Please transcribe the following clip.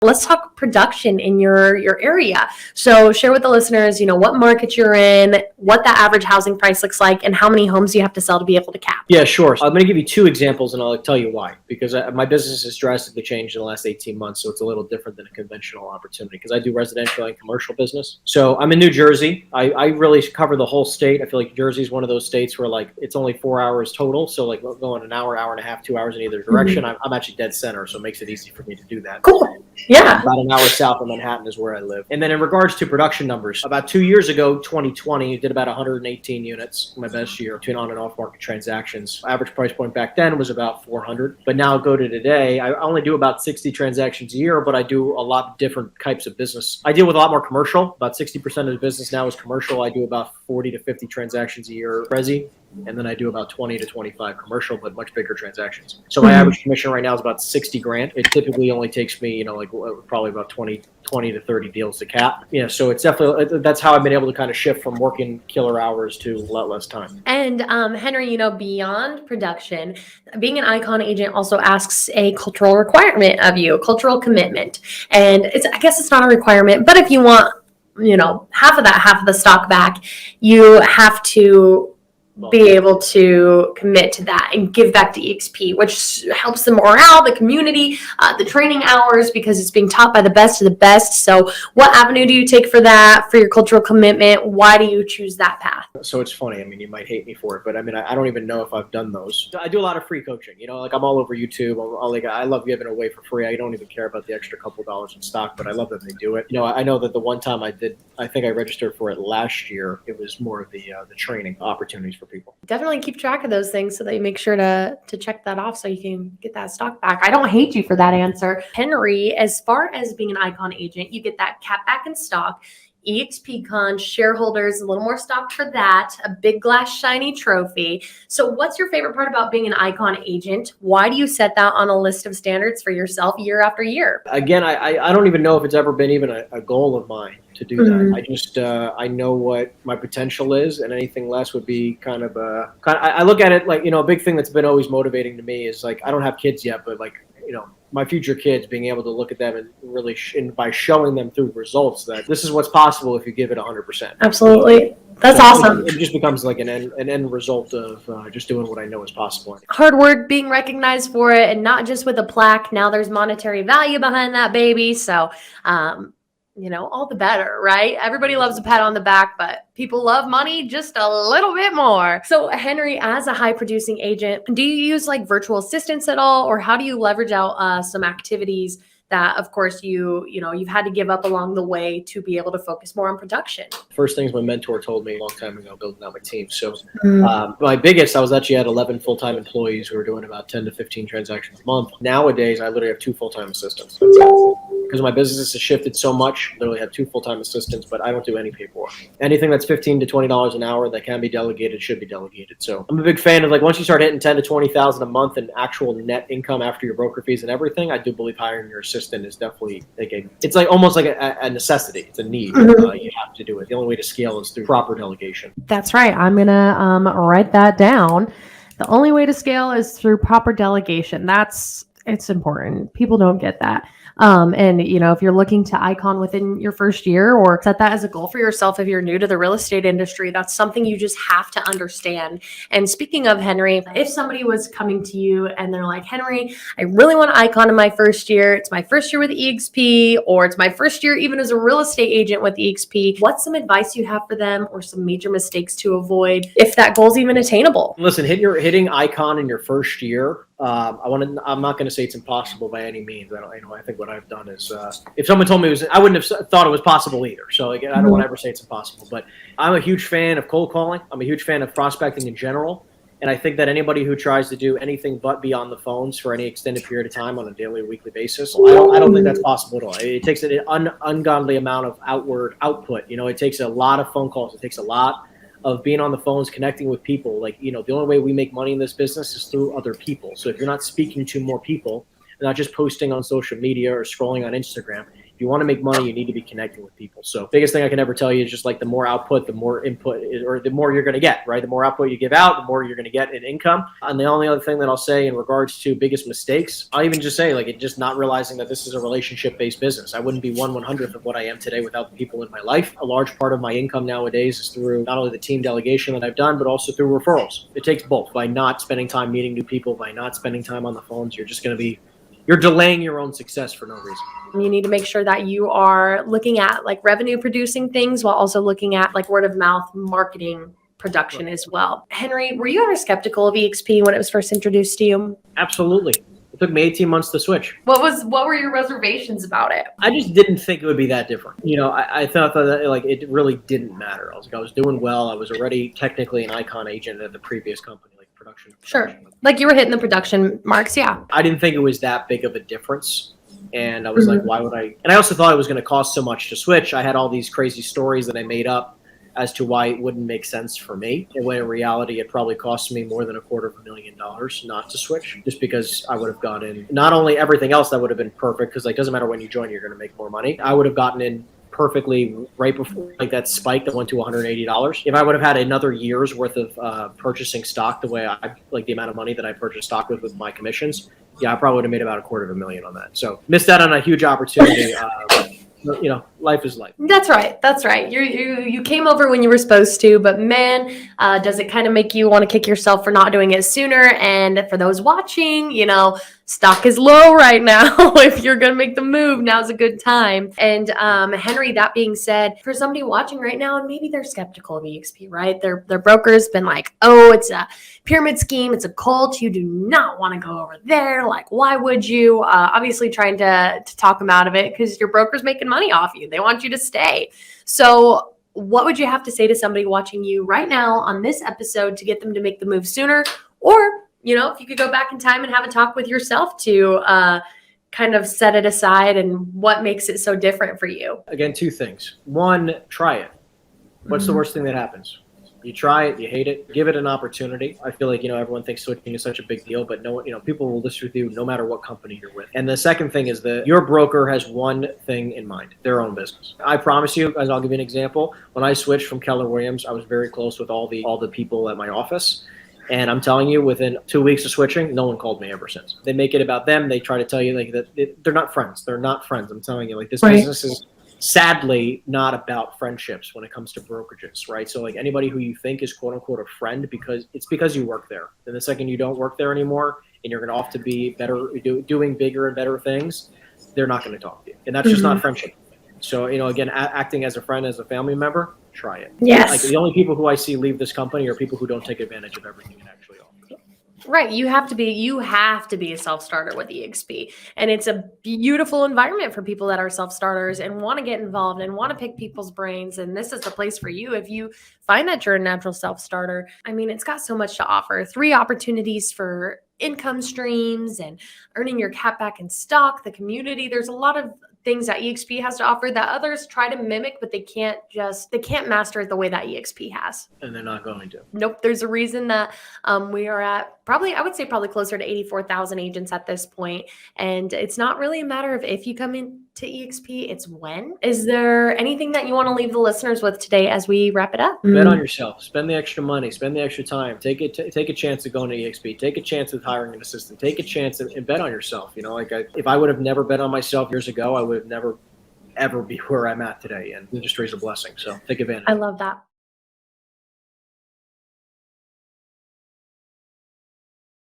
Let's talk production in your area. So share with the listeners, what market you're in, what the average housing price looks like, and how many homes you have to sell to be able to cap. Yeah, sure. I'm going to give you two examples, and I'll tell you why. Because my business has drastically changed in the last 18 months, so it's a little different than a conventional opportunity. Because I do residential and commercial business. So I'm in New Jersey. I really cover the whole state. I feel like Jersey is one of those states where it's only 4 hours total. So going an hour, hour and a half, 2 hours in either direction. I'm actually dead center, so it makes it easy for me to do that. Cool. Yeah. About an hour south of Manhattan is where I live. And then in regards to production numbers, about 2 years ago, 2020, did about 118 units, my best year, between on and off market transactions. Average price point back then was about 400. But now go to today, I only do about 60 transactions a year, but I do a lot of different types of business. I deal with a lot more commercial. About 60% of the business now is commercial. I do about 40 to 50 transactions a year resi. And then I do about 20 to 25 commercial, but much bigger transactions. So my average commission right now is about 60 grand. It typically only takes me, probably about 20 to 30 deals to cap. So it's definitely, that's how I've been able to kind of shift from working killer hours to a lot less time. And Henry, beyond production, being an icon agent also asks a cultural requirement of you, a cultural commitment. And I guess it's not a requirement, but if you want, half of the stock back, you have to be able to commit to that and give back to EXP, which helps the morale, the community, the training hours, because it's being taught by the best of the best. So what avenue do you take for that, for your cultural commitment? Why do you choose that path? So it's funny. You might hate me for it, but I don't even know if I've done those. I do a lot of free coaching. I'm all over YouTube. I love giving away for free. I don't even care about the extra couple dollars in stock, but I love that they do it. I know that the one time I think I registered for it last year. It was more of the training opportunities for people. Definitely keep track of those things so that you make sure to check that off so you can get that stock back. I don't hate you for that answer. Henry, as far as being an icon agent, you get that cap back in stock. EXPCon shareholders, a little more stock for that, a big glass shiny trophy. So what's your favorite part about being an icon agent? Why do you set that on a list of standards for yourself year after year? Again, I don't even know if it's ever been even a goal of mine to do that. I just I know what my potential is, and anything less would be kind of I look at it like, a big thing that's been always motivating to me is I don't have kids yet, but my future kids, being able to look at them and really by showing them through results that this is what's possible if you give it 100%. Absolutely. That's awesome. It just becomes like an end result of just doing what I know is possible. Hard work, being recognized for it, and not just with a plaque. Now there's monetary value behind that baby. So, all the better, right? Everybody loves a pat on the back, but people love money just a little bit more. So Henry, as a high producing agent, do you use virtual assistants at all, or how do you leverage out some activities that, of course, you've had to give up along the way to be able to focus more on production? First things my mentor told me a long time ago, building out my team. So my biggest, I was actually at 11 full-time employees who were doing about 10 to 15 transactions a month. Nowadays, I literally have 2 full-time assistants. Because my business has shifted so much, I literally have 2 full-time assistants, but I don't do any paperwork. Anything that's $15 to $20 an hour that can be delegated should be delegated. So I'm a big fan of once you start hitting 10 to 20,000 a month in actual net income after your broker fees and everything, I do believe hiring your assistant is definitely it's almost like a necessity. It's a need. You have to do it. The only way to scale is through proper delegation. That's right. I'm gonna write that down. The only way to scale is through proper delegation. It's important. People don't get that. And if you're looking to icon within your first year, or set that as a goal for yourself, if you're new to the real estate industry, that's something you just have to understand. And speaking of Henry, if somebody was coming to you and they're like, Henry, I really want to icon in my first year. It's my first year with EXP, or it's my first year even as a real estate agent with EXP. What's some advice you have for them, or some major mistakes to avoid if that goal is even attainable? Listen, hitting icon in your first year. I'm not going to say it's impossible by any means. I think what I've done is, if someone told me I wouldn't have thought it was possible either. So again, I don't want to ever say it's impossible, but I'm a huge fan of cold calling. I'm a huge fan of prospecting in general. And I think that anybody who tries to do anything but be on the phones for any extended period of time on a daily or weekly basis, I don't think that's possible at all. It takes an ungodly amount of outward output. It takes a lot of phone calls. It takes a lot of being on the phones, connecting with people. The only way we make money in this business is through other people. So if you're not speaking to more people, not just posting on social media or scrolling on Instagram, you want to make money, you need to be connecting with people. So biggest thing I can ever tell you is just like the more output, the more input, or the more you're going to get, right? The more output you give out, the more you're going to get in income. And the only other thing that I'll say in regards to biggest mistakes, I'll even just say like it just not realizing that this is a relationship-based business. I wouldn't be 1/100th of what I am today without the people in my life. A large part of my income nowadays is through not only the team delegation that I've done, but also through referrals. It takes both. By not spending time meeting new people, by not spending time on the phones, you're delaying your own success for no reason. You need to make sure that you are looking at like revenue producing things while also looking at like word of mouth marketing production as well. Henry, were you ever skeptical of EXP when it was first introduced to you? Absolutely. It took me 18 months to switch. What were your reservations about it? I just didn't think it would be that different. I thought that like it really didn't matter. I was doing well. I was already technically an icon agent at the previous company, like production. Sure. Like you were hitting the production marks, yeah. I didn't think it was that big of a difference. And I was like, why would I? And I also thought it was going to cost so much to switch. I had all these crazy stories that I made up as to why it wouldn't make sense for me. And when in reality, it probably cost me more than $250,000 not to switch, just because I would have gotten not only everything else that would have been perfect, because like doesn't matter when you join, you're going to make more money. I would have gotten in perfectly right before like that spike that went to $180. If I would have had another year's worth of purchasing stock the way I like the amount of money that I purchased stock with my commissions, yeah, I probably would have made about $250,000 on that. So missed out on a huge opportunity. Life is life. That's right. You came over when you were supposed to, but man, does it kind of make you want to kick yourself for not doing it sooner? And for those watching, stock is low right now. If you're going to make the move, now's a good time. And Henry, that being said, for somebody watching right now, and maybe they're skeptical of EXP, right? Their broker's been like, oh, it's a pyramid scheme. It's a cult. You do not want to go over there. Like, why would you? Obviously trying to talk them out of it because your broker's making money off you. They want you to stay. So what would you have to say to somebody watching you right now on this episode to get them to make the move sooner? Or if you could go back in time and have a talk with yourself to kind of set it aside and what makes it so different for you. Again, two things. One, try it. What's the worst thing that happens? You try it, you hate it, give it an opportunity. I feel like, everyone thinks switching is such a big deal, but no, people will list with you no matter what company you're with. And the second thing is that your broker has one thing in mind, their own business. I promise you, as I'll give you an example, when I switched from Keller Williams, I was very close with all the people at my office. And I'm telling you, within 2 weeks of switching, no one called me ever since. They make it about them. They try to tell you like that they're not friends. They're not friends. I'm telling you, like this business is sadly not about friendships when it comes to brokerages, right? So like anybody who you think is quote unquote a friend because you work there. And the second you don't work there anymore and you're going to off to be better, doing bigger and better things, they're not going to talk to you. And that's just not friendship. So, again, acting as a friend, as a family member, try it. Yes. Like the only people who I see leave this company are people who don't take advantage of everything it actually offers. Right. You have to be a self-starter with EXP. And it's a beautiful environment for people that are self-starters and want to get involved and want to pick people's brains. And this is the place for you. If you find that you're a natural self-starter, I mean, it's got so much to offer. 3 opportunities for income streams and earning your cap back in stock, the community. There's a lot of things that EXP has to offer that others try to mimic, but they can't master it the way that EXP has. And they're not going to. Nope. There's a reason that we are at probably closer to 84,000 agents at this point. And it's not really a matter of if you come into EXP, it's when. Is there anything that you want to leave the listeners with today as we wrap it up? Bet on yourself. Spend the extra money. Spend the extra time. Take a chance of going to EXP. Take a chance of hiring an assistant. Take a chance and bet on yourself. If I would have never bet on myself years ago, I would have never ever be where I'm at today. And the industry is a blessing. So take advantage. I love that.